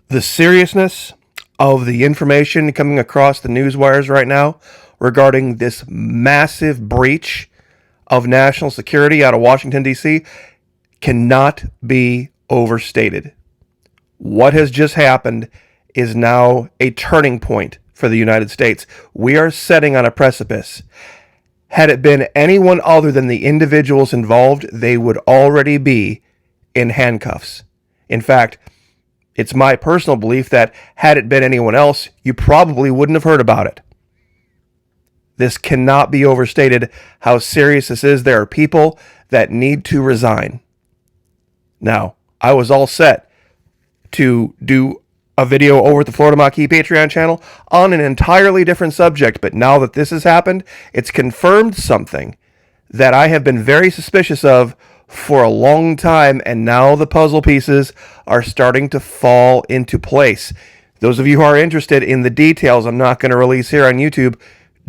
The seriousness of the information coming across the news wires right now regarding this massive breach of national security out of Washington, D.C. cannot be overstated. What has just happened is now a turning point for the United States. We are sitting on a precipice. Had it been anyone other than the individuals involved, they would already be in handcuffs. In fact, it's my personal belief that had it been anyone else, you probably wouldn't have heard about it. This cannot be overstated how serious this is. There are people that need to resign. Now, I was all set to do a video over at the Florida Maquis Patreon channel on an entirely different subject, but now that this has happened, it's confirmed something that I have been very suspicious of for a long time, and now the puzzle pieces are starting to fall into place. Those of you who are interested in the details I'm not going to release here on YouTube,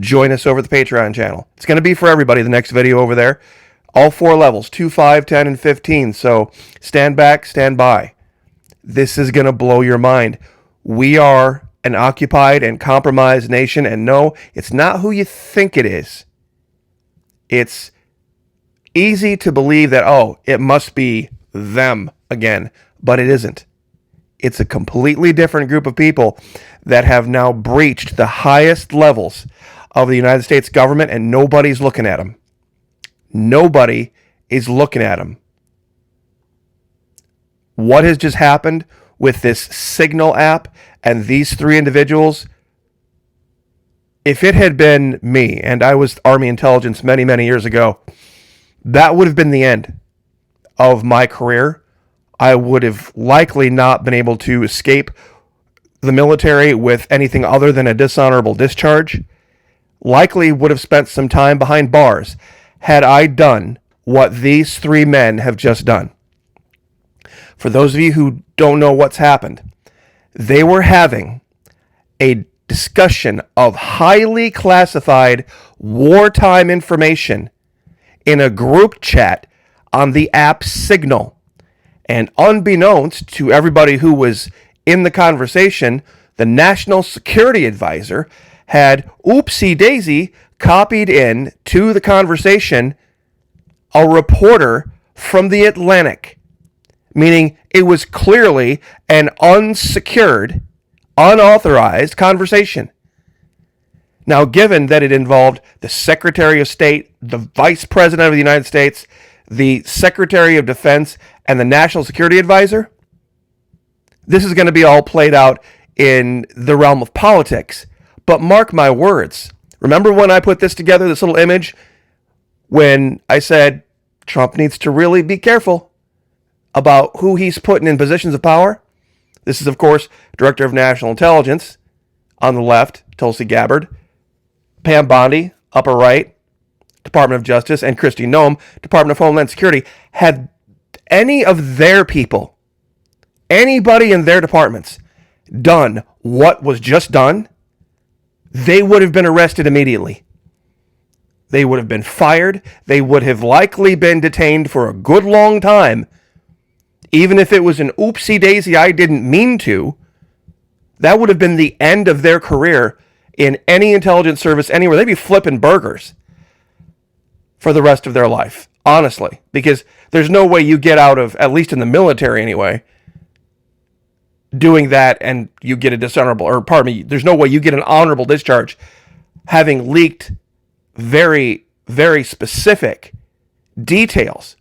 join us over at the Patreon channel. It's going to be for everybody, the next video over there. All 4 levels, 2, 5, 10, and 15. So stand back, stand by. This is going to blow your mind. We are an occupied and compromised nation, and no, it's not who you think it is. It's easy to believe that, oh, it must be them again, but it isn't. It's a completely different group of people that have now breached the highest levels of the United States government, and nobody's looking at them. Nobody is looking at them. What has just happened with this Signal app and these 3 individuals? If it had been me, and I was Army intelligence many, many years ago, that would have been the end of my career. I would have likely not been able to escape the military with anything other than a dishonorable discharge. Likely would have spent some time behind bars had I done what these 3 men have just done. For those of you who don't know what's happened, they were having a discussion of highly classified wartime information in a group chat on the app Signal. And unbeknownst to everybody who was in the conversation, the National Security Advisor had oopsie-daisy copied in to the conversation a reporter from the Atlantic, meaning it was clearly an unsecured, unauthorized conversation. Now, given that it involved the Secretary of State, the Vice President of the United States, the Secretary of Defense, and the National Security Advisor, this is going to be all played out in the realm of politics. But mark my words. Remember when I put this together, this little image, when I said Trump needs to really be careful about who he's putting in positions of power? This is, of course, Director of National Intelligence on the left, Tulsi Gabbard, Pam Bondi, upper right, Department of Justice, and Kristi Noem, Department of Homeland Security. Had any of their people, anybody in their departments, done what was just done, they would have been arrested immediately. They would have been fired. They would have likely been detained for a good long time. Even if it was an oopsie-daisy, I didn't mean to, that would have been the end of their career in any intelligence service anywhere. They'd be flipping burgers for the rest of their life, honestly, because there's no way you get out of, at least in the military anyway, doing that and you get a dishonorable, or pardon me, there's no way you get an honorable discharge having leaked very, very specific details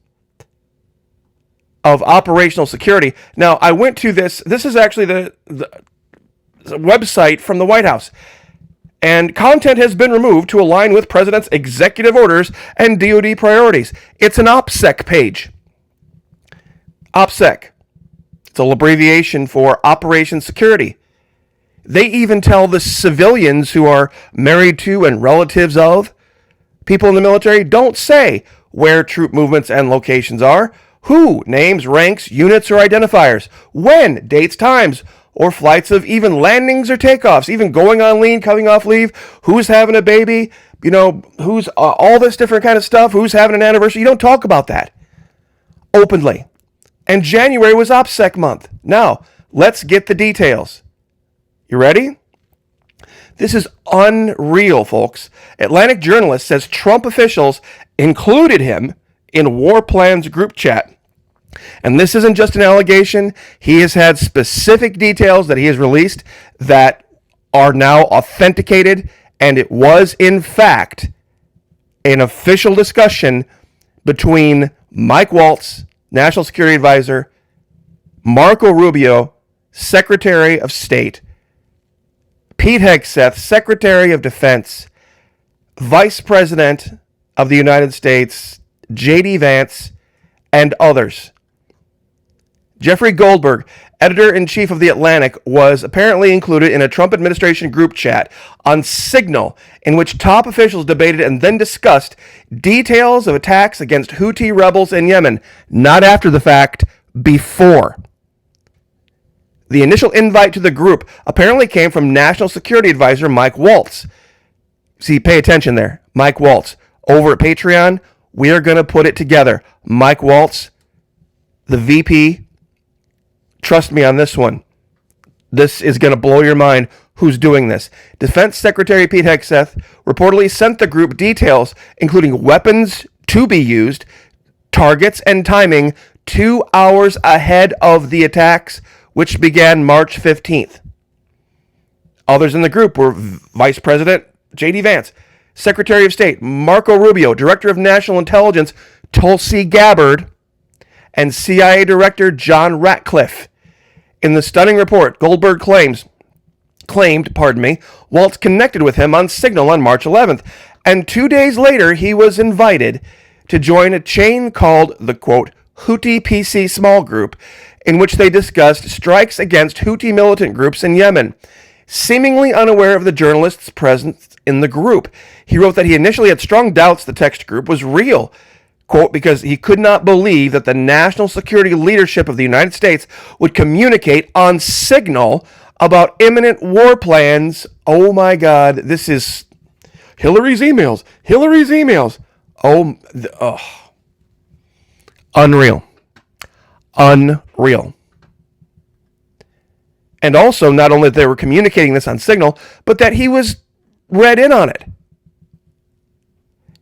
of operational security. Now, I went to this is actually the website from the White House, and content has been removed to align with President's executive orders and DoD priorities. It's an OPSEC page. OPSEC. It's an abbreviation for Operation Security. They even tell the civilians who are married to and relatives of people in the military, don't say where troop movements and locations are, who, names, ranks, units, or identifiers, when, dates, times, or flights of even landings or takeoffs, even going on leave, coming off leave, who's having a baby, who's all this different kind of stuff, who's having an anniversary. You don't talk about that openly. And January was OPSEC month. Now, Let's get the details. You ready? This is unreal, folks. Atlantic journalist says Trump officials included him in war plans group chat. And this isn't just an allegation. He has had specific details that he has released that are now authenticated, and it was, in fact, an official discussion between Mike Waltz, National Security Advisor, Marco Rubio, Secretary of State, Pete Hegseth, Secretary of Defense, Vice President of the United States, J.D. Vance, and others. Jeffrey Goldberg, editor-in-chief of The Atlantic, was apparently included in a Trump administration group chat on Signal in which top officials debated and then discussed details of attacks against Houthi rebels in Yemen, not after the fact, before. The initial invite to the group apparently came from National Security Advisor Mike Waltz. See, pay attention there. Mike Waltz. Over at Patreon, we are going to put it together. Mike Waltz, the VP. Trust me on this one. This is going to blow your mind who's doing this. Defense Secretary Pete Hegseth reportedly sent the group details, including weapons to be used, targets, and timing 2 hours ahead of the attacks, which began March 15th. Others in the group were Vice President J.D. Vance, Secretary of State Marco Rubio, Director of National Intelligence Tulsi Gabbard, and CIA Director John Ratcliffe. In the stunning report, Goldberg claimed, Waltz connected with him on Signal on March 11th, and 2 days later he was invited to join a chain called the, quote, Houthi PC Small Group, in which they discussed strikes against Houthi militant groups in Yemen. Seemingly unaware of the journalist's presence in the group, he wrote that he initially had strong doubts the text group was real, quote, because he could not believe that the national security leadership of the United States would communicate on Signal about imminent war plans. Oh my God, this is Hillary's emails. Oh, unreal. And also, not only that they were communicating this on Signal, but that he was read in on it.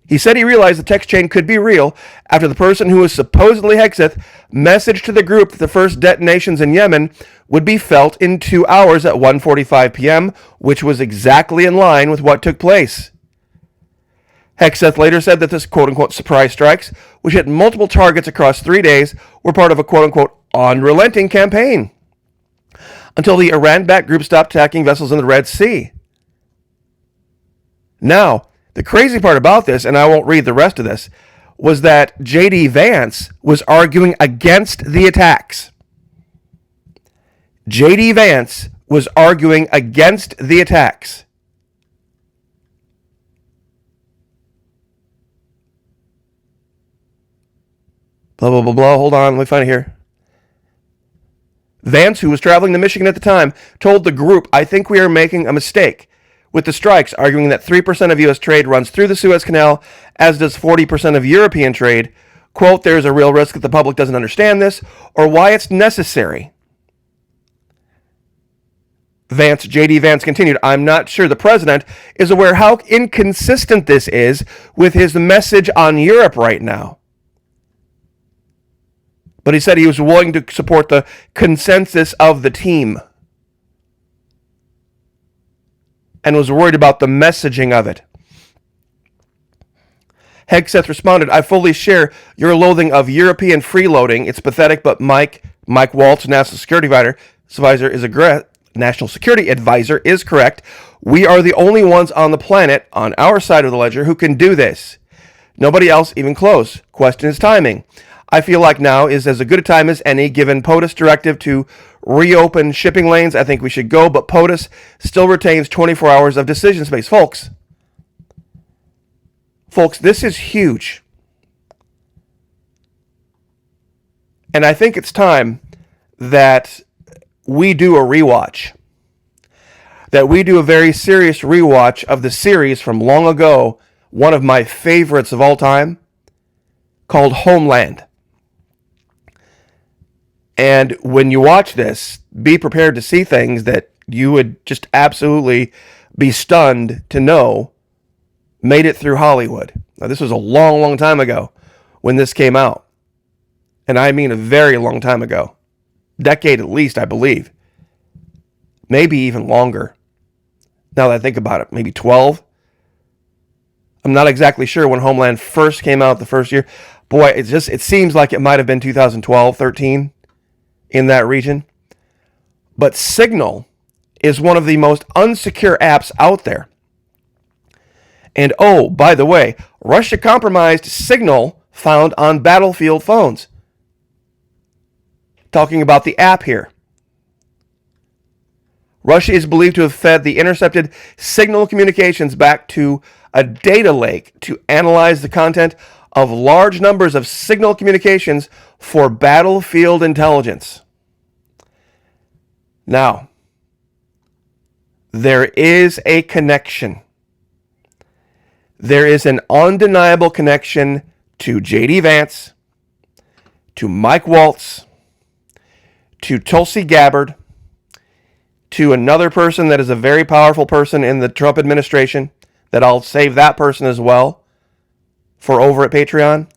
He said he realized the text chain could be real after the person who was supposedly Hegseth messaged to the group that the first detonations in Yemen would be felt in 2 hours at 1:45 p.m., which was exactly in line with what took place. Hegseth later said that this quote-unquote surprise strikes, which hit multiple targets across 3 days, were part of a quote-unquote unrelenting campaign until the Iran-backed group stopped attacking vessels in the Red Sea. Now, the crazy part about this, and I won't read the rest of this, was that J.D. Vance was arguing against the attacks. J.D. Vance was arguing against the attacks. Blah, blah, blah, blah. Hold on. Let me find it here. Vance, who was traveling to Michigan at the time, told the group, I think we are making a mistake with the strikes, arguing that 3% of U.S. trade runs through the Suez Canal, as does 40% of European trade. Quote, there is a real risk that the public doesn't understand this or why it's necessary. J.D. Vance continued, I'm not sure the president is aware how inconsistent this is with his message on Europe right now. But he said he was willing to support the consensus of the team and was worried about the messaging of it. Hegseth responded, I fully share your loathing of European freeloading. It's pathetic, but Mike Waltz, National Security Advisor, is correct. We are the only ones on the planet, on our side of the ledger, who can do this. Nobody else even close. Question is timing. I feel like now is as good a time as any, given POTUS directive to reopen shipping lanes. I think we should go, but POTUS still retains 24 hours of decision space. Folks, this is huge. And I think it's time that we do a rewatch. That we do a very serious rewatch of the series from long ago, one of my favorites of all time, called Homeland. And when you watch this, be prepared to see things that you would just absolutely be stunned to know made it through Hollywood. Now, this was a long, long time ago when this came out. And I mean a very long time ago. Decade at least, I believe. Maybe even longer. Now that I think about it, maybe 12. I'm not exactly sure when Homeland first came out the first year. Boy, it seems like it might have been 2012, 13 in that region. But Signal is one of the most unsecure apps out there. And oh, by the way, Russia compromised Signal found on battlefield phones. Talking about the app here. Russia is believed to have fed the intercepted Signal communications back to a data lake to analyze the content of large numbers of Signal communications for battlefield intelligence. Now, there is a connection. There is an undeniable connection to J.D. Vance, to Mike Waltz, to Tulsi Gabbard, to another person that is a very powerful person in the Trump administration, that I'll save that person as well for over at Patreon.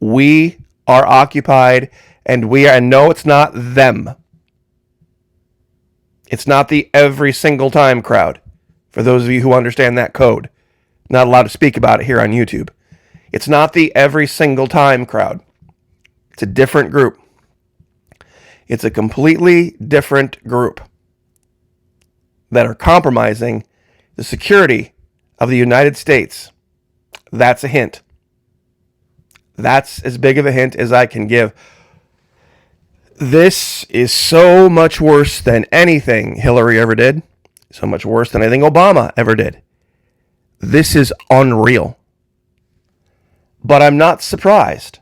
We are occupied, and no, it's not them. It's not the every single time crowd. For those of you who understand that code, not allowed to speak about it here on YouTube. It's not the every single time crowd. It's a different group. It's a completely different group that are compromising the security of the United States. That's a hint. That's as big of a hint as I can give. This is so much worse than anything Hillary ever did. So much worse than anything Obama ever did. This is unreal. But I'm not surprised.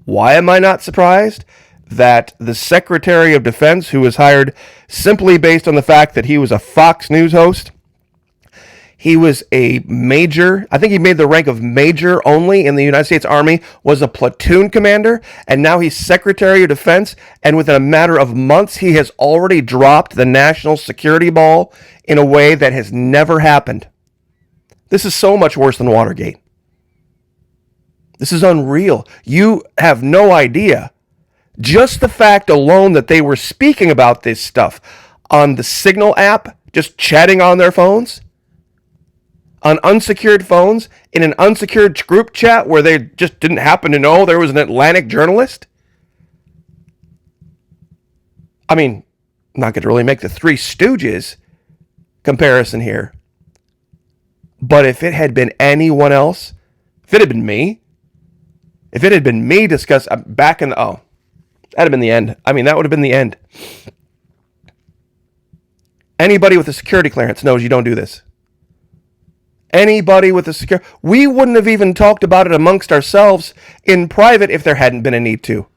Why am I not surprised? That the Secretary of Defense, who was hired simply based on the fact that he was a Fox News host, he was a major, I think he made the rank of major only in the United States Army, was a platoon commander, and now he's Secretary of Defense, and within a matter of months, he has already dropped the national security ball in a way that has never happened. This is so much worse than Watergate. This is unreal. You have no idea. Just the fact alone that they were speaking about this stuff on the Signal app, just chatting on their phones, on unsecured phones, in an unsecured group chat where they just didn't happen to know there was an Atlantic journalist. I mean, I'm not going to really make the Three Stooges comparison here. But if it had been anyone else, if it had been me discuss back in the, that'd have been the end. I mean, that would have been the end. Anybody with a security clearance knows you don't do this. Anybody with a security... We wouldn't have even talked about it amongst ourselves in private if there hadn't been a need to.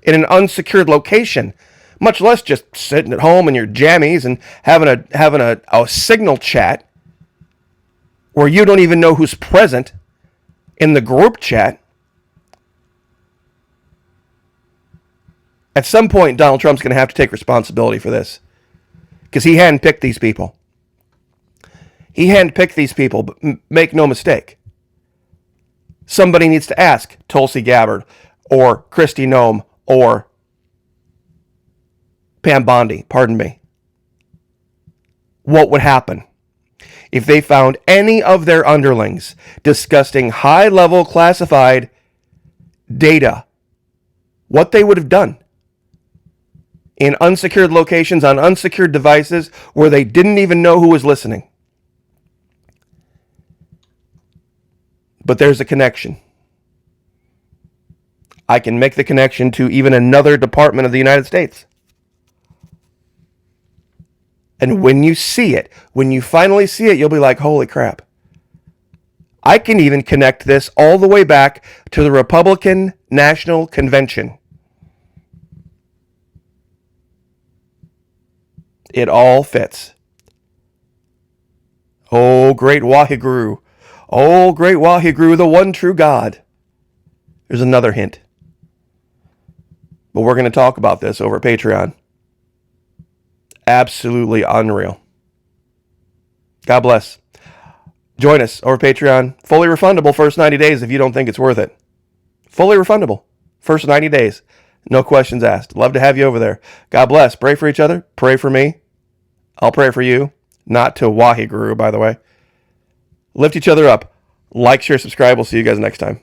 In an unsecured location. Much less just sitting at home in your jammies and having a Signal chat where you don't even know who's present in the group chat. At some point, Donald Trump's going to have to take responsibility for this. Because he handpicked these people. He handpicked these people, but make no mistake. Somebody needs to ask Tulsi Gabbard or Kristi Noem or Pam Bondi, pardon me, what would happen if they found any of their underlings discussing high-level classified data, what they would have done in unsecured locations on unsecured devices where they didn't even know who was listening. But there's a connection. I can make the connection to even another department of the United States. And when you see it, when you finally see it, you'll be like, holy crap. I can even connect this all the way back to the Republican National Convention. It all fits. Oh, great Waheguru. Oh, great Waheguru, the one true God. There's another hint. But we're going to talk about this over Patreon. Absolutely unreal. God bless. Join us over Patreon. Fully refundable first 90 days if you don't think it's worth it. Fully refundable. First 90 days. No questions asked. Love to have you over there. God bless. Pray for each other. Pray for me. I'll pray for you. Not to Wahi Guru, by the way. Lift each other up. Like, share, subscribe. We'll see you guys next time.